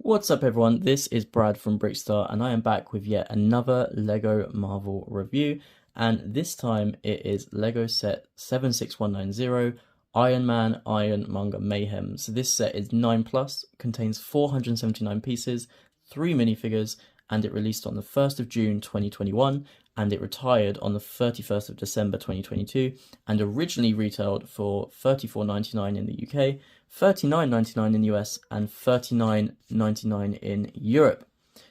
What's up everyone, this is Brad from Brickstar and I am back with yet another LEGO Marvel review, and this time it is LEGO set 76190 Iron Man Monger Mayhem. So this set is 9 plus, contains 479 pieces, 3 minifigures, and it released on the 1st of June 2021 and it retired on the 31st of December 2022 and originally retailed for $34.99 in the UK, $39.99 in the US, and $39.99 in Europe.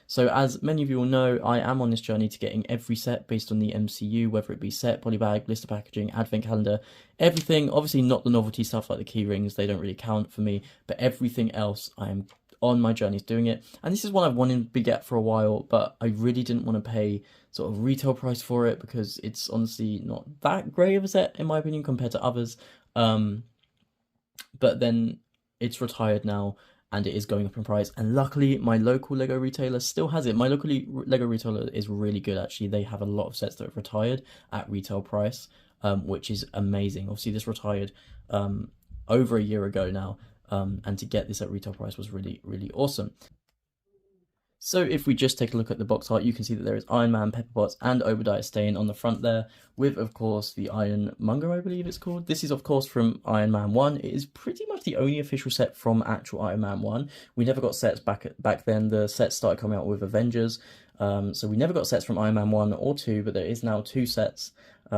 So as many of you will know, I am on this journey to getting every set based on the MCU, whether it be set, polybag, blister packaging, advent calendar, everything. Obviously not the novelty stuff like the key rings, they don't really count for me, but everything else I am on my journey is doing it. And this is one I've wanted to get for a while, but I really didn't want to pay sort of retail price for it because it's honestly not that great of a set in my opinion compared to others. But then it's retired now and it is going up in price, and luckily my local LEGO retailer still has it. My local LEGO retailer is really good actually. They have a lot of sets that have retired at retail price, which is amazing. Obviously this retired over a year ago now, and to get this at retail price was really awesome. So if we just take a look at the box art, you can see that there is Iron Man, Pepper Potts, and Obadiah Stane on the front there, with, of course, the Iron Monger, I believe it's called. This is, of course, from Iron Man 1. It is pretty much the only official set from actual Iron Man 1. We never got sets back then. The sets started coming out with Avengers, so we never got sets from Iron Man 1 or 2, but there is now 2 sets.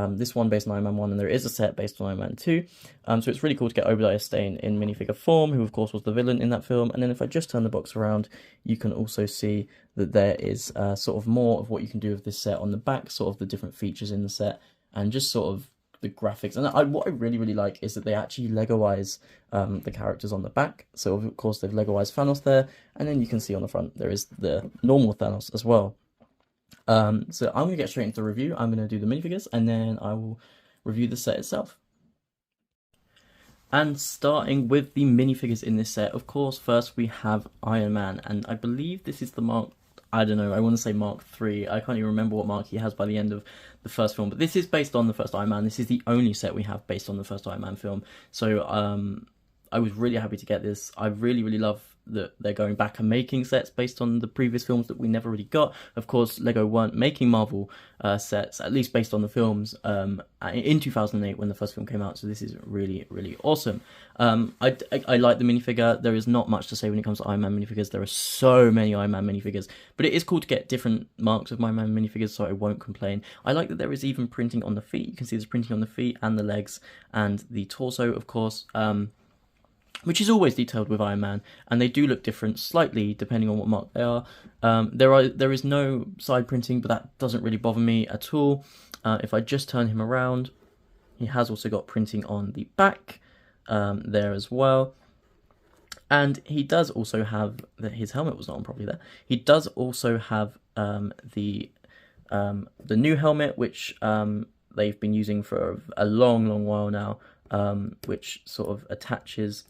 This one based on Iron Man 1, and there is a set based on Iron Man 2. So it's really cool to get Obadiah Stane in minifigure form, who of course was the villain in that film. And then if I just turn the box around, you can also see that there is sort of more of what you can do with this set on the back, sort of the different features in the set, and just sort of the graphics. And what I really like is that they actually Legoize the characters on the back. So of course they've Legoized Thanos there, and then you can see on the front there is the normal Thanos as well. So I'm going to get straight into the review. I'm going to do the minifigures and then I will review the set itself. And starting with the minifigures in this set, of course, first we have Iron Man, and I believe this is the Mark, I don't know, I want to say Mark 3. I can't even remember what mark he has by the end of the first film, but this is based on the first Iron Man. This is the only set we have based on the first Iron Man film. So I was really happy to get this. I really love that they're going back and making sets based on the previous films that we never really got. Of course, LEGO weren't making Marvel sets, at least based on the films, in 2008 when the first film came out, so this is really awesome. I like the minifigure. There is not much to say when it comes to Iron Man minifigures. There are so many Iron Man minifigures, but it is cool to get different marks of Iron Man minifigures, so I won't complain. I like that there is even printing on the feet. You can see there's printing on the feet and the legs and the torso, of course, which is always detailed with Iron Man, and they do look different slightly depending on what mark they are. There is no side printing, but that doesn't really bother me at all. If I just turn him around, he has also got printing on the back there as well. And he does also have, his helmet was not on properly there. He does also have the new helmet, which they've been using for a long while now, which sort of attaches.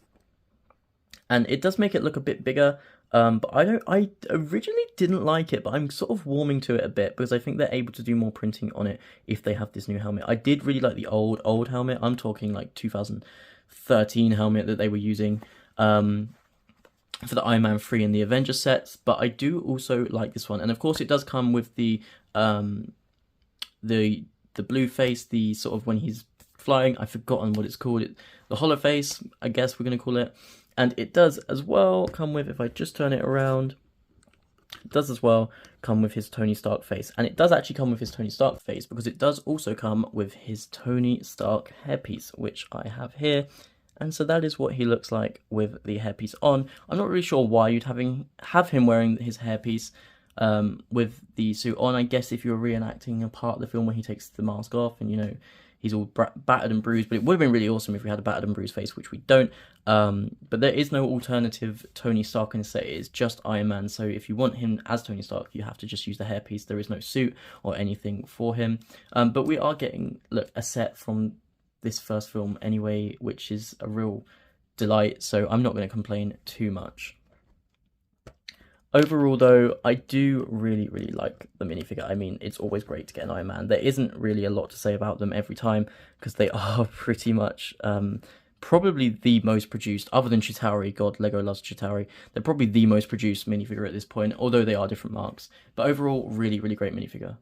And it does make it look a bit bigger, but I originally didn't like it, but I'm sort of warming to it a bit because I think they're able to do more printing on it if they have this new helmet. I did really like the old helmet. I'm talking like 2013 helmet that they were using for the Iron Man 3 and the Avengers sets, but I do also like this one. And of course it does come with the blue face, the sort of when he's flying, I've forgotten what it's called, the hollow face, I guess we're going to call it. And it does as well come with, if I just turn it around, it does as well come with his Tony Stark face. And it does actually come with his Tony Stark face because it does also come with his Tony Stark hairpiece, which I have here. And so that is what he looks like with the hairpiece on. I'm not really sure why you'd have him wearing his hairpiece with the suit on. I guess if you're reenacting a part of the film where he takes the mask off and, you know, he's all battered and bruised, but it would have been really awesome if we had a battered and bruised face, which we don't. But there is no alternative Tony Stark in the set. It is just Iron Man. So if you want him as Tony Stark, you have to just use the hairpiece. There is no suit or anything for him. But we are getting, look, a set from this first film anyway, which is a real delight. So I'm not going to complain too much. Overall, though, I do really like the minifigure. I mean, it's always great to get an Iron Man. There isn't really a lot to say about them every time because they are pretty much probably the most produced, other than Chitauri. God, Lego loves Chitauri. They're probably the most produced minifigure at this point, although they are different marks. But overall, really, really great minifigure.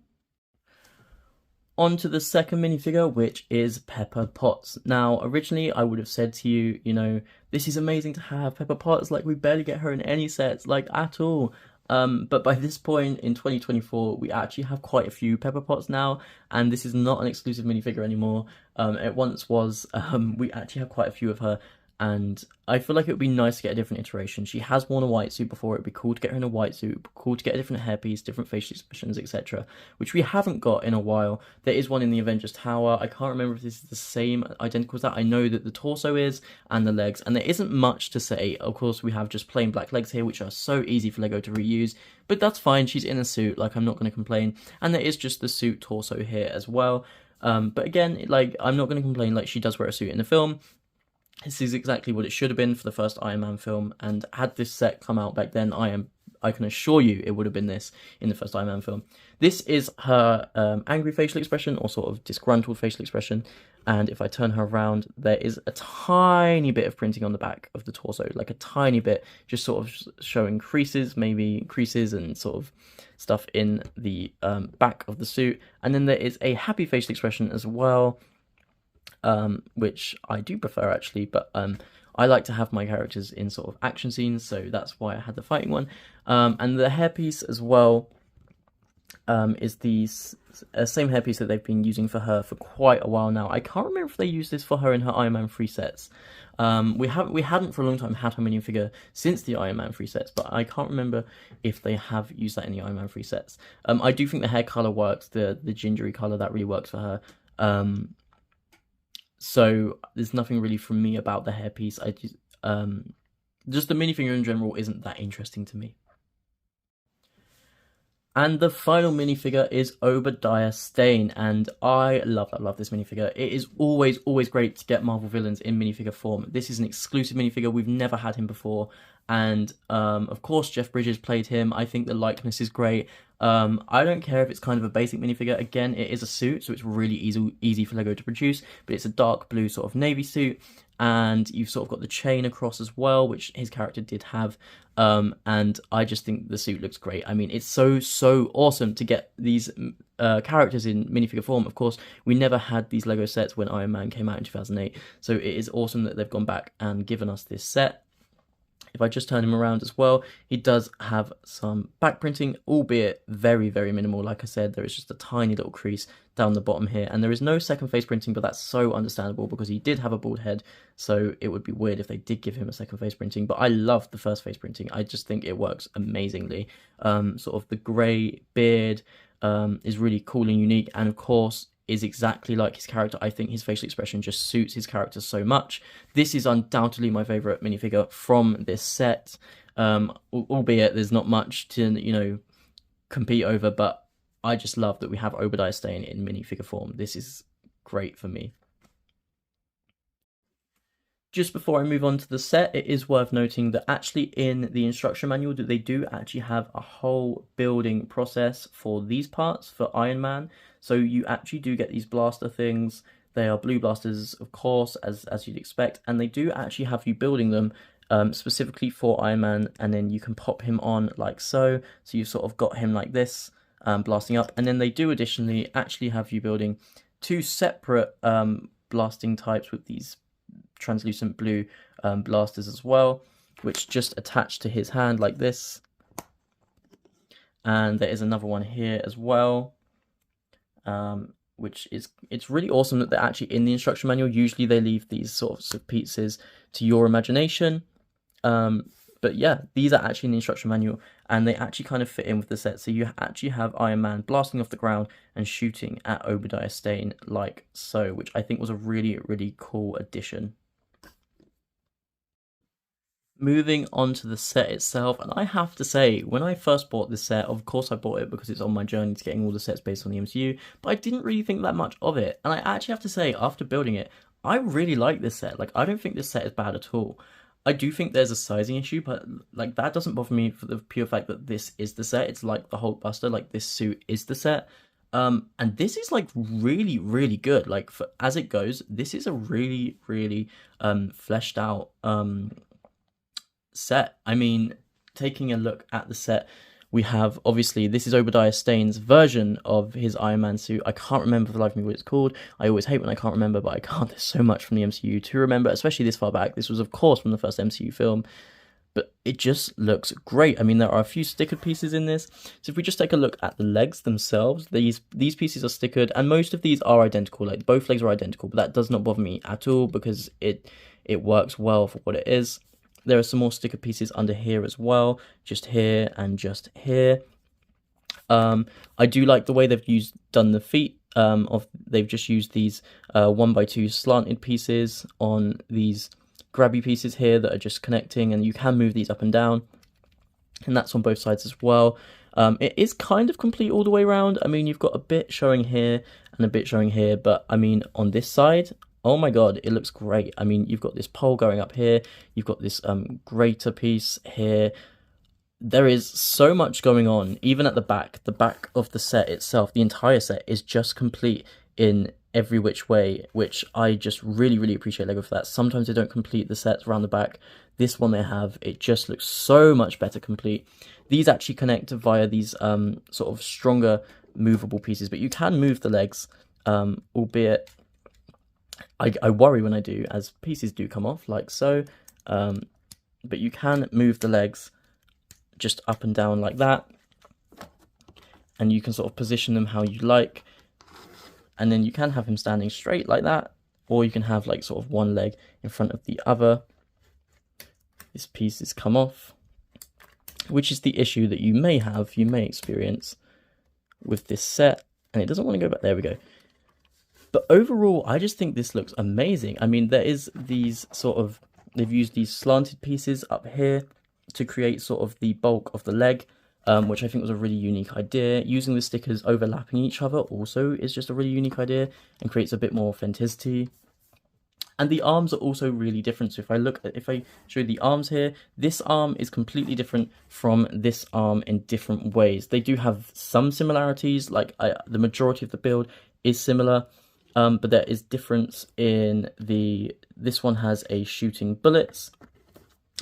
On to the second minifigure, which is Pepper Potts. Now, originally I would have said to you, you know, this is amazing to have Pepper Potts, like we barely get her in any sets, like at all. But by this point in 2024, we actually have quite a few Pepper Potts now, and this is not an exclusive minifigure anymore. It once was. We actually have quite a few of her, and I feel like it would be nice to get a different iteration. She has worn a white suit before. It'd be cool to get her in a white suit, cool to get a different hairpiece, different facial expressions, etc., which we haven't got in a while. There is one in the Avengers Tower. I can't remember if this is the same, identical as that. I know that the torso is, and the legs, and there isn't much to say. Of course, we have just plain black legs here, which are so easy for Lego to reuse, but that's fine. She's in a suit, like, I'm not going to complain. And there is just the suit torso here as well. But again, like, I'm not going to complain, like, she does wear a suit in the film. This is exactly what it should have been for the first Iron Man film, and had this set come out back then, I can assure you it would have been this in the first Iron Man film. This is her angry facial expression, or sort of disgruntled facial expression, and if I turn her around, there is a tiny bit of printing on the back of the torso, like a tiny bit, just sort of showing creases, maybe creases and sort of stuff in the back of the suit, and then there is a happy facial expression as well, which I do prefer actually, but I like to have my characters in sort of action scenes, so that's why I had the fighting one. And the hairpiece as well is the same hairpiece that they've been using for her for quite a while now. I can't remember if they used this for her in her Iron Man 3 sets. We hadn't for a long time had her minifigure since the Iron Man 3 sets, but I can't remember if they have used that in the Iron Man 3 sets. I do think the hair colour works, the gingery colour, that really works for her. So there's nothing really from me about the hairpiece. I just the minifigure in general isn't that interesting to me. And the final minifigure is Obadiah Stane, and I love this minifigure. It is always great to get Marvel villains in minifigure form. This is an exclusive minifigure. We've never had him before, and of course Jeff Bridges played him. I think the likeness is great. I don't care if it's kind of a basic minifigure. Again, it is a suit, so it's really easy for Lego to produce, but it's a dark blue sort of navy suit, and you've sort of got the chain across as well, which his character did have, and I just think the suit looks great. I mean, it's so awesome to get these characters in minifigure form. Of course, we never had these Lego sets when Iron Man came out in 2008, so it is awesome that they've gone back and given us this set. If I just turn him around as well, he does have some back printing, albeit very minimal. Like I said, there is just a tiny little crease down the bottom here, and there is no second face printing, but that's so understandable because he did have a bald head, so it would be weird if they did give him a second face printing. But I love the first face printing. I just think it works amazingly. Sort of the grey beard is really cool and unique, and of course is exactly like his character. I think his facial expression just suits his character so much. This is undoubtedly my favourite minifigure from this set, albeit there's not much to, you know, compete over, but I just love that we have Obadiah Stane in minifigure form. This is great for me. Just before I move on to the set, it is worth noting that actually in the instruction manual that they do actually have a whole building process for these parts for Iron Man. So you actually do get these blaster things. They are blue blasters, of course, as you'd expect, and they do actually have you building them specifically for Iron Man, and then you can pop him on like so. So you've sort of got him like this, blasting up, and then they do additionally actually have you building two separate blasting types with these translucent blue blasters as well, which just attach to his hand like this. And there is another one here as well, which is, it's really awesome that they're actually in the instruction manual. Usually they leave these sorts of pieces to your imagination, but yeah, these are actually in the instruction manual, and they actually kind of fit in with the set. So you actually have Iron Man blasting off the ground and shooting at Obadiah Stane like so, which I think was a really cool addition. Moving on to the set itself, and I have to say, when I first bought this set, of course I bought it because it's on my journey to getting all the sets based on the MCU, but I didn't really think that much of it, and I actually have to say, after building it, I really like this set. Like, I don't think this set is bad at all. I do think there's a sizing issue, but like that doesn't bother me for the pure fact that this is the set. It's like the Hulkbuster, like this suit is the set. And this is like really, really good. Like as it goes, this is a really, really fleshed out set. I mean, taking a look at the set, we have, obviously, this is Obadiah Stane's version of his Iron Man suit. I can't remember for the life of me what it's called. I always hate when I can't remember, but I can't. There's so much from the MCU to remember, especially this far back. This was, of course, from the first MCU film, but it just looks great. I mean, there are a few stickered pieces in this. So if we just take a look at the legs themselves, these pieces are stickered, and most of these are identical. Like, both legs are identical, but that does not bother me at all because it works well for what it is. There are some more sticker pieces under here as well, just here and just here. I do like the way they've done the feet. They've just used these 1x2 slanted pieces on these grabby pieces here that are just connecting, and you can move these up and down, and that's on both sides as well. It is kind of complete all the way around. I mean, you've got a bit showing here and a bit showing here, but I mean, on this side, oh my god, it looks great. I mean, you've got this pole going up here, you've got this greater piece here. There is so much going on, even at the back of the set itself. The entire set is just complete in every which way, which I just really, really appreciate LEGO for that. Sometimes they don't complete the sets around the back. This one they have. It just looks so much better complete. These actually connect via these sort of stronger movable pieces, but you can move the legs, albeit I worry when I do, as pieces do come off, like so. But you can move the legs just up and down like that, and you can sort of position them how you like. And then you can have him standing straight like that, or you can have like sort of one leg in front of the other. This piece has come off, which is the issue that you may experience with this set, and it doesn't want to go back. There we go. But overall, I just think this looks amazing. I mean, there is these sort of, they've used these slanted pieces up here to create sort of the bulk of the leg, which I think was a really unique idea. Using the stickers overlapping each other also is just a really unique idea and creates a bit more authenticity. And the arms are also really different. So if I show you the arms here, this arm is completely different from this arm in different ways. They do have some similarities, like the majority of the build is similar. But there is difference in this one has a shooting bullets,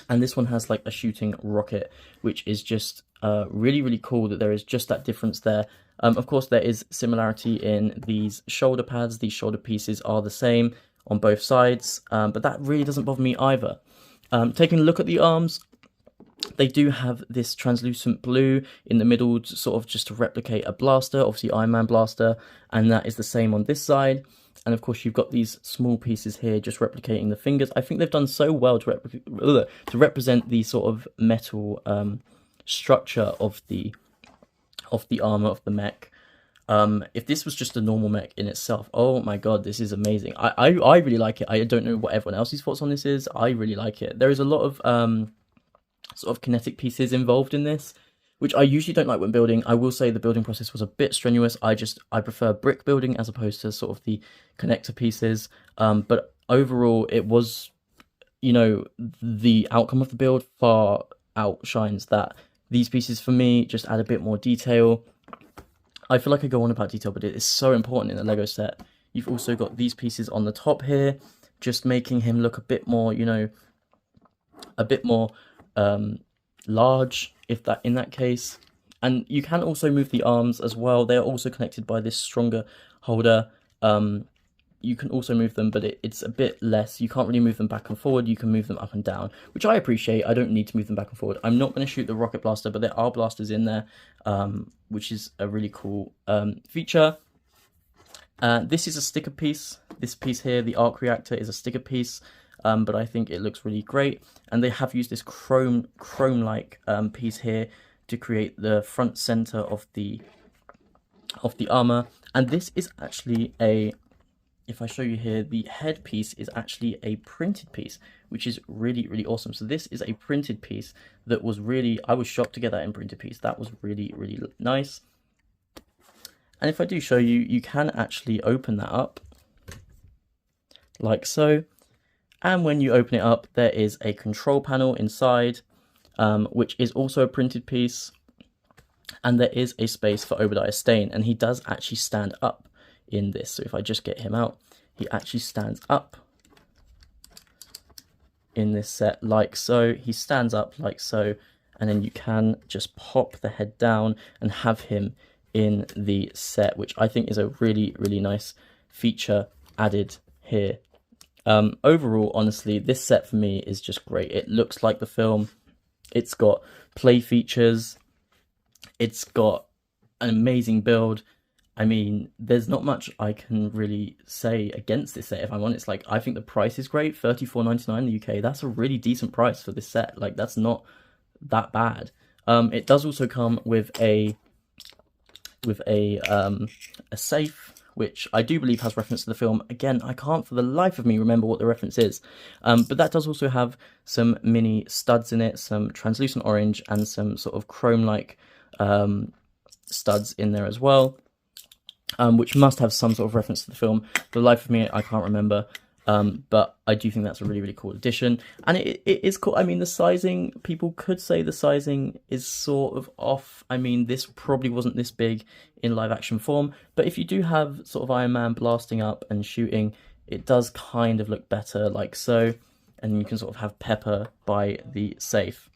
and this one has like a shooting rocket, which is just really, really cool that there is just that difference there. Of course, there is similarity in these shoulder pads. These shoulder pieces are the same on both sides, but that really doesn't bother me either. Taking a look at the arms, they do have this translucent blue in the middle, sort of just to replicate a blaster, obviously Iron Man blaster, and that is the same on this side. And of course, you've got these small pieces here just replicating the fingers. I think they've done so well to represent the sort of metal structure of the armor of the mech. If this was just a normal mech in itself, oh my god, this is amazing. I really like it. I don't know what everyone else's thoughts on this is. I really like it. There is a lot of sort of kinetic pieces involved in this, which I usually don't like when building. I will say the building process was a bit strenuous. I prefer brick building as opposed to sort of the connector pieces. But overall, it was, you know, the outcome of the build far outshines that. These pieces for me just add a bit more detail. I feel like I go on about detail, but it is so important in a LEGO set. You've also got these pieces on the top here, just making him look a bit more, you know, a bit more large, in that case. And you can also move the arms as well. They are also connected by this stronger holder. You can also move them, but it's a bit less. You can't really move them back and forward. You can move them up and down, which I appreciate. I don't need to move them back and forward. I'm not going to shoot the rocket blaster, but there are blasters in there, which is a really cool feature. This is a sticker piece. This piece here, the arc reactor, is a sticker piece. But I think it looks really great, and they have used this chrome-like piece here to create the front center of the armor. And this is actually if I show you here, the head piece is actually a printed piece, which is really, really awesome. So this is a printed piece that was really, I was shocked to get that in printed piece. That was really, really nice. And if I do show you, you can actually open that up like so. And when you open it up, there is a control panel inside, which is also a printed piece. And there is a space for Obadiah Stane, and he does actually stand up in this. So if I just get him out, he actually stands up in this set like so. He stands up like so, and then you can just pop the head down and have him in the set, which I think is a really, really nice feature added here. Overall, honestly, this set for me is just great. It looks like the film. It's got play features. It's got an amazing build. I mean, there's not much I can really say against this set, if I'm honest. Like, I think the price is great, $34.99 in the UK. That's a really decent price for this set. Like, that's not that bad. It does also come with a safe, which I do believe has reference to the film. Again, I can't for the life of me remember what the reference is. But that does also have some mini studs in it, some translucent orange, and some sort of chrome-like studs in there as well. Which must have some sort of reference to the film. For the life of me, I can't remember. But I do think that's a really, really cool addition. And it is cool. I mean, the sizing, people could say the sizing is sort of off. I mean, this probably wasn't this big in live action form. But if you do have sort of Iron Man blasting up and shooting, it does kind of look better like so. And you can sort of have Pepper by the safe.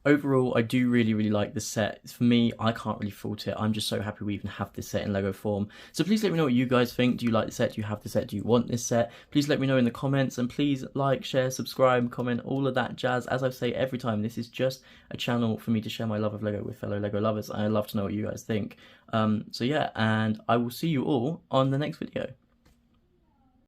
Overall, I do really, really like this set. For me, I can't really fault it. I'm just so happy we even have this set in Lego form. So please let me know what you guys think. Do you like the set? Do you have the set? Do you want this set? Please let me know in the comments. And please like, share, subscribe, comment, all of that jazz. As I say every time, this is just a channel for me to share my love of Lego with fellow Lego lovers. I'd love to know what you guys think. So yeah, and I will see you all on the next video.